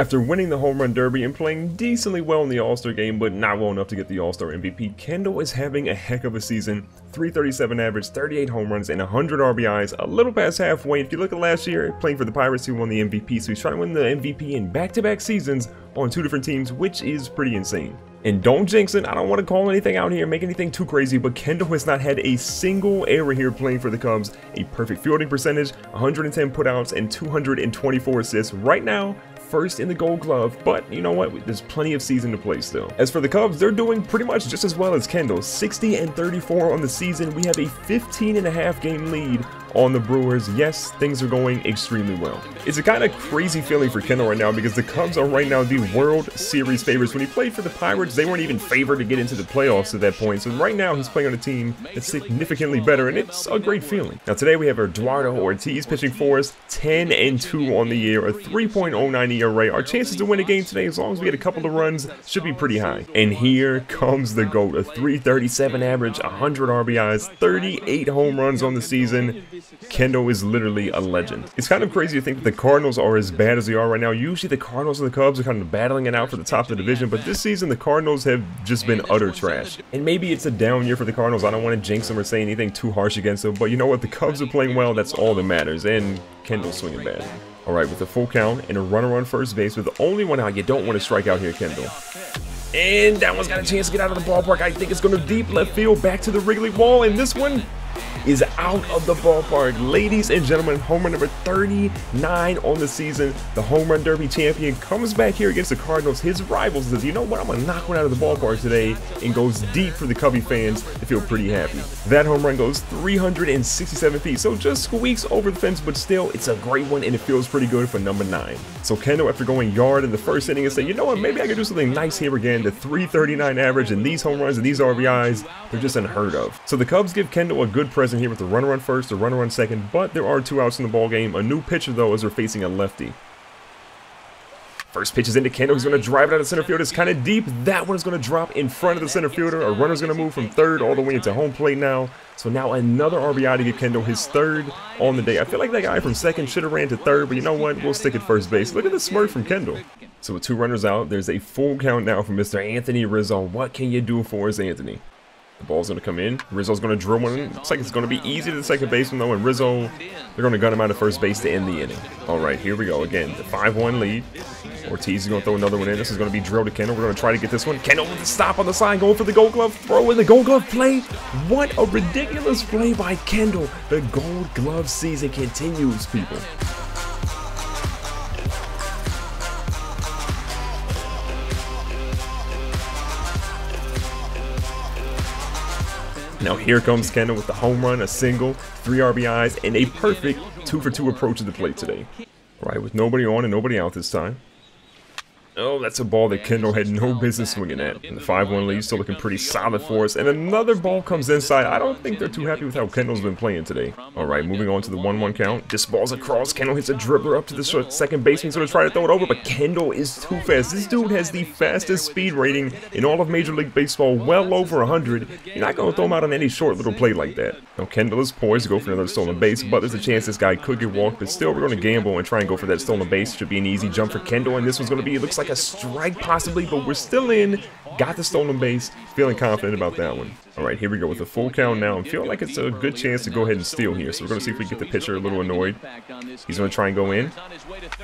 After winning the home run derby and playing decently well in the All-Star game, but not well enough to get the All-Star MVP, Kendall is having a heck of a season. 337 average, 38 home runs, and 100 RBIs, a little past halfway. If you look at last year, playing for the Pirates, he won the MVP, so he's trying to win the MVP in back-to-back seasons on 2 different teams, which is pretty insane. And don't jinx it, I don't want to call anything out here, make anything too crazy, but Kendall has not had a single error here playing for the Cubs. A perfect fielding percentage, 110 putouts, and 224 assists. Right now, first in the Gold Glove, but you know what? There's plenty of season to play still. As for the Cubs, they're doing pretty much just as well as Kendall. 60 and 34 on the season. We have a 15.5 game lead on the Brewers. Yes, things are going extremely well. It's a kind of crazy feeling for Kendall right now because the Cubs are right now the World Series favorites. When he played for the Pirates, they weren't even favored to get into the playoffs at that point. So right now he's playing on a team that's significantly better, and it's a great feeling. Now today we have Eduardo Ortiz pitching for us, 10 and 2 on the year, a 3.09 ERA. Our chances to win a game today, as long as we get a couple of runs, should be pretty high. And here comes the GOAT, a 337 average, 100 RBIs, 38 home runs on the season. Kendall is literally a legend. It's kind of crazy to think that the Cardinals are as bad as they are right now. Usually the Cardinals and the Cubs are kind of battling it out for the top of the division, but this season the Cardinals have just been utter trash. And maybe it's a down year for the Cardinals. I don't want to jinx them or say anything too harsh against them, but you know what? The Cubs are playing well. That's all that matters. And Kendall's swinging bad. All right, with a full count and a runner on first base with only one out, you don't want to strike out here, Kendall. And that one's got a chance to get out of the ballpark. I think it's going to deep left field, back to the Wrigley wall, and this one is out of the ballpark. Ladies and gentlemen, home run number 39 on the season. The home run derby champion comes back here against the Cardinals. His rivals says, you know what, I'm going to knock one out of the ballpark today, and goes deep for the Cubby fans to feel pretty happy. That home run goes 367 feet, so just squeaks over the fence, but still, it's a great one, and it feels pretty good for number 9. So Kendall, after going yard in the first inning, and say, you know what, maybe I could do something nice here again. The 339 average and these home runs and these RBIs, they're just unheard of. So the Cubs give Kendall a good present here with the runner on first, the runner on second, but there are 2 outs in the ball game. A new pitcher though, as they're facing a lefty. First pitch is into Kendall. He's going to drive it out of center field. It's kind of deep. That one's going to drop in front of the center fielder. A runner's going to move from third all the way into home plate now. So now another RBI to give Kendall his 3rd on the day. I feel like that guy from second should have ran to third, but you know what? We'll stick at first base. Look at the smirk from Kendall. So with 2 runners out, there's a full count now for Mr. Anthony Rizzo. What can you do for us, Anthony? The ball's going to come in. Rizzo's going to drill one in. Looks like it's going to be easy to the second baseman though, and Rizzo, they're going to gun him out of first base to end the inning. All right, here we go again. The 5-1 lead. Ortiz is going to throw another one in. This is going to be drilled to Kendall. We're going to try to get this one. Kendall with the stop on the side, going for the Gold Glove. Throw in the Gold Glove play. What a ridiculous play by Kendall. The Gold Glove season continues, people. Now here comes Kendall with the home run, a single, 3 RBIs, and a perfect 2-for-2 approach to the plate today. All right, with nobody on and nobody out this time. Oh, that's a ball that Kendall had no business swinging at. And the 5-1 lead still looking pretty solid for us. And another ball comes inside. I don't think they're too happy with how Kendall's been playing today. All right, moving on to the 1-1 count. This ball's across. Kendall hits a dribbler up to the second baseman. He's going to try to throw it over, but Kendall is too fast. This dude has the fastest speed rating in all of Major League Baseball, well over 100. You're not going to throw him out on any short little play like that. Now, Kendall is poised to go for another stolen base, but there's a chance this guy could get walked. But still, we're going to gamble and try and go for that stolen base. Should be an easy jump for Kendall, and this one's going to be, it looks like a strike possibly, but we're still in. Got the stolen base. Feeling confident about that one. All right, here we go with a full count now. I'm feeling like it's a good chance to go ahead and steal here. So we're going to see if we can get the pitcher a little annoyed. He's going to try and go in.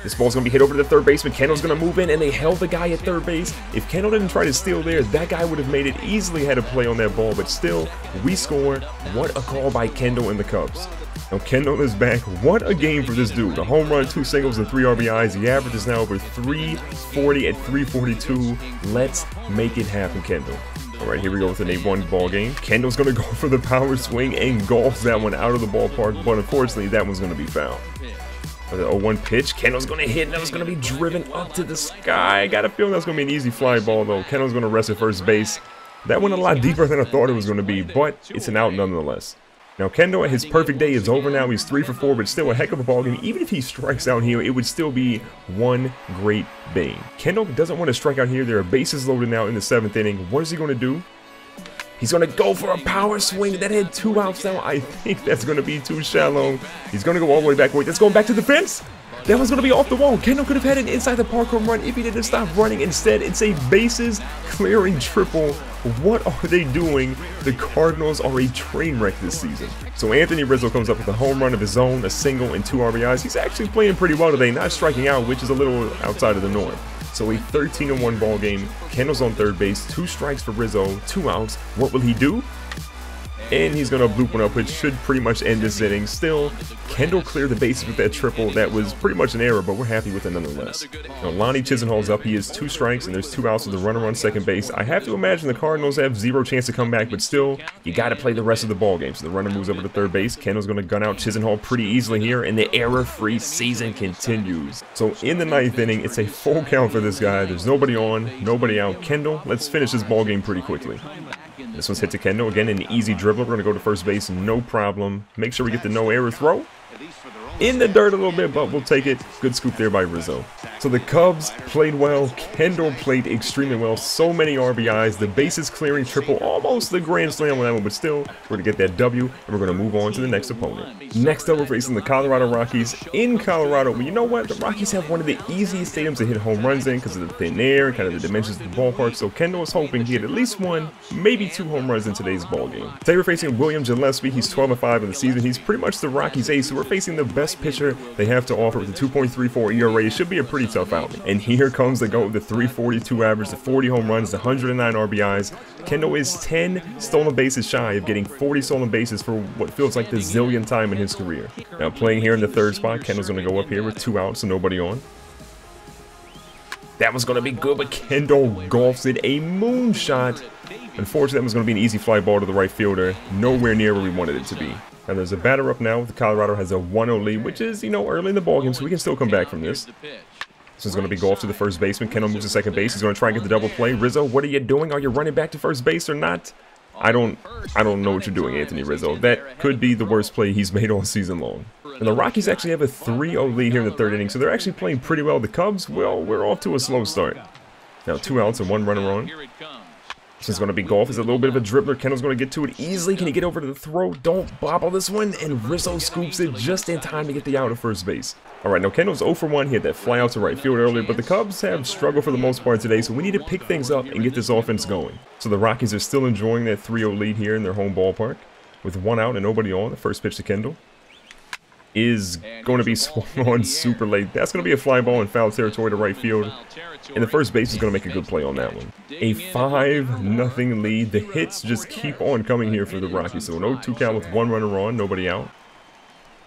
This ball's going to be hit over to the third baseman. Kendall's going to move in, and they held the guy at third base. If Kendall didn't try to steal there, that guy would have made it easily, had a play on that ball. But still, we score. What a call by Kendall and the Cubs. Now Kendall is back. What a game for this dude. A home run, 2 singles, and 3 RBIs. The average is now over 340 at 342. Let's make it happen, Kendall. All right, here we go with an 8-1 ball game. Kendall's going to go for the power swing and golfs that one out of the ballpark, but unfortunately, that one's going to be foul. For the 0-1 pitch, Kendall's going to hit, and that was going to be driven up to the sky. I got a feeling that's going to be an easy fly ball, though. Kendall's going to rest at first base. That went a lot deeper than I thought it was going to be, but it's an out nonetheless. Now Kendall, his perfect day is over now. He's 3 for 4, but still a heck of a ball game. Even if he strikes out here, it would still be one great bang. Kendall doesn't want to strike out here. There are bases loaded now in the 7th inning. What is he going to do? He's going to go for a power swing. That had 2 outs now. I think that's going to be too shallow. He's going to go all the way back. Wait, that's going back to the fence. That was going to be off the wall. Kendall could have had an inside the park home run if he didn't stop running. Instead, it's a bases clearing triple. What are they doing? The Cardinals are a train wreck this season. So Anthony Rizzo comes up with a home run of his own, a single, and 2 RBIs. He's actually playing pretty well today, not striking out, which is a little outside of the norm. So a 13-1 ball game. Kendall's on third base, 2 strikes for Rizzo, 2 outs. What will he do? And he's going to bloop one up, which should pretty much end this inning. Still, Kendall cleared the bases with that triple. That was pretty much an error, but we're happy with it nonetheless. Now, Lonnie Chisenhall's up. He has 2 strikes, and there's 2 outs with the runner on second base. I have to imagine the Cardinals have 0 chance to come back, but still, you got to play the rest of the ball game. So the runner moves over to third base. Kendall's going to gun out Chisenhall pretty easily here, and the error-free season continues. So in the 9th inning, it's a full count for this guy. There's nobody on, nobody out. Kendall, let's finish this ball game pretty quickly. This one's hit to Kendall. Again, an easy dribbler. We're going to go to first base, no problem. Make sure we get the no error throw. In the dirt a little bit, but we'll take it. Good scoop there by Rizzo. So the Cubs played well. Kendall played extremely well. So many RBIs. The bases clearing triple. Almost the grand slam on that one, but still, we're going to get that W, and we're going to move on to the next opponent. Next up, we're facing the Colorado Rockies in Colorado. Well, you know what? The Rockies have one of the easiest stadiums to hit home runs in because of the thin air, kind of the dimensions of the ballpark. So Kendall is hoping he had at least 1, maybe 2 home runs in today's ball game. Today we're facing William Gillespie. He's 12-5 in the season. He's pretty much the Rockies' ace, so we're facing the best pitcher they have to offer with a 2.34 ERA. It should be a pretty tough outing. And here comes the GOAT with the 342 average, the 40 home runs, the 109 RBIs. Kendall is 10 stolen bases shy of getting 40 stolen bases for what feels like the zillionth time in his career. Now playing here in the third spot, Kendall's going to go up here with 2 outs and nobody on. That was going to be good, but Kendall golfs it, a moonshot. Unfortunately, that was going to be an easy fly ball to the right fielder, nowhere near where we wanted it to be. Now there's a batter up now. The Colorado has a 1-0 lead, which is, you know, early in the ballgame, so we can still come back from this. This is going to be golf to the first baseman. Kendall moves to second base. He's going to try and get the double play. Rizzo, what are you doing? Are you running back to first base or not? I don't know what you're doing, Anthony Rizzo. That could be the worst play he's made all season long. And the Rockies actually have a 3-0 lead here in the third inning, so they're actually playing pretty well. The Cubs, well, we're off to a slow start. Now 2 outs and 1 runner on. This is going to be golf. It's a little bit of a dribbler. Kendall's going to get to it easily. Can he get over to the throw? Don't bobble this one. And Rizzo scoops it just in time to get the out at first base. All right, now Kendall's 0 for 1. He had that fly out to right field earlier, but the Cubs have struggled for the most part today, so we need to pick things up and get this offense going. So the Rockies are still enjoying that 3-0 lead here in their home ballpark. With 1 out and nobody on, the first pitch to Kendall is going to be swung on super late. That's going to be a fly ball in foul territory to right field. And the first base is going to make a good play on that one. A 5-0 lead. The hits just keep on coming here for the Rockies. So an 0-2 count with 1 runner on, nobody out.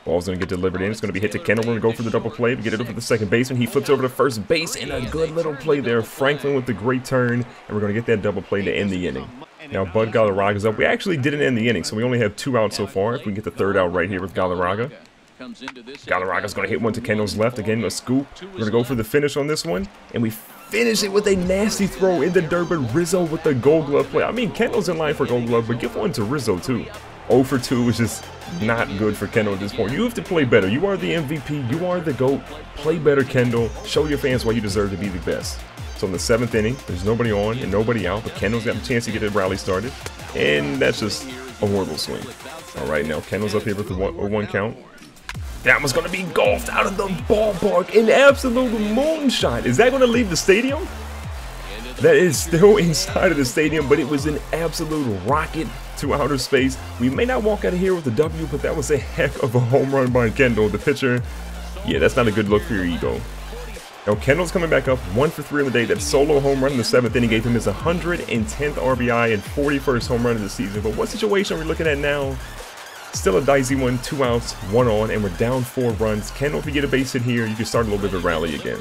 Ball's going to get delivered in. It's going to be hit to Kendall. We're going to go for the double play to get it over to the second baseman. He flips over to first base, and a good little play there. Franklin with the great turn, and we're going to get that double play to end the inning. Now Bud Galarraga's up. We actually didn't end the inning, so we only have 2 outs so far. If we can get the 3rd out right here with Galarraga. Galarraga's going to hit one to Kendall's left. Again, a scoop. We're going to go for the finish on this one. And we finish it with a nasty throw in the dirt, but Rizzo with the gold glove play. I mean, Kendall's in line for gold glove, but give one to Rizzo too. 0 for 2 is just not good for Kendall at this point. You have to play better. You are the MVP. You are the GOAT. Play better, Kendall. Show your fans why you deserve to be the best. So in the 7th inning, there's nobody on and nobody out, but Kendall's got a chance to get a rally started. And that's just a horrible swing. All right, now Kendall's up here with the 1 count. That was going to be golfed out of the ballpark. An absolute moonshot. Is that going to leave the stadium? That is still inside of the stadium, but it was an absolute rocket to outer space. We may not walk out of here with a W, but that was a heck of a home run by Kendall. The pitcher, yeah, that's not a good look for your ego. Now Kendall's coming back up 1 for 3 on the day. That solo home run in the 7th inning gave him his 110th RBI and 41st home run of the season. But what situation are we looking at now? Still a dicey one, 2 outs, 1 on, and we're down 4 runs. Kendall, if you get a base hit here, you can start a little bit of a rally again.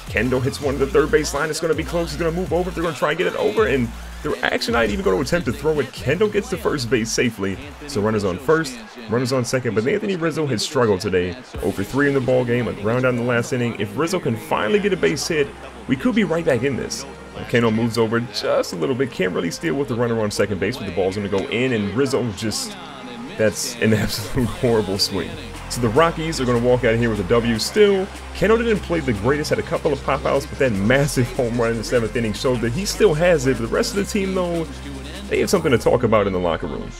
Kendall hits one to the third base line. It's going to be close. He's going to move over. They're going to try and get it over, and they're actually not even going to attempt to throw it. Kendall gets to first base safely. So runners on first, runners on second. But Anthony Rizzo has struggled today. 0 for 3 in the ball game, a ground out in the last inning. If Rizzo can finally get a base hit, we could be right back in this. Kendall moves over just a little bit. Can't really steal with the runner on second base, but the ball's going to go in, and Rizzo just... That's an absolute horrible swing. So the Rockies are going to walk out of here with a W. Still, Kendall didn't play the greatest, had a couple of pop-outs, but that massive home run in the 7th inning showed that he still has it. The rest of the team, though, they have something to talk about in the locker room.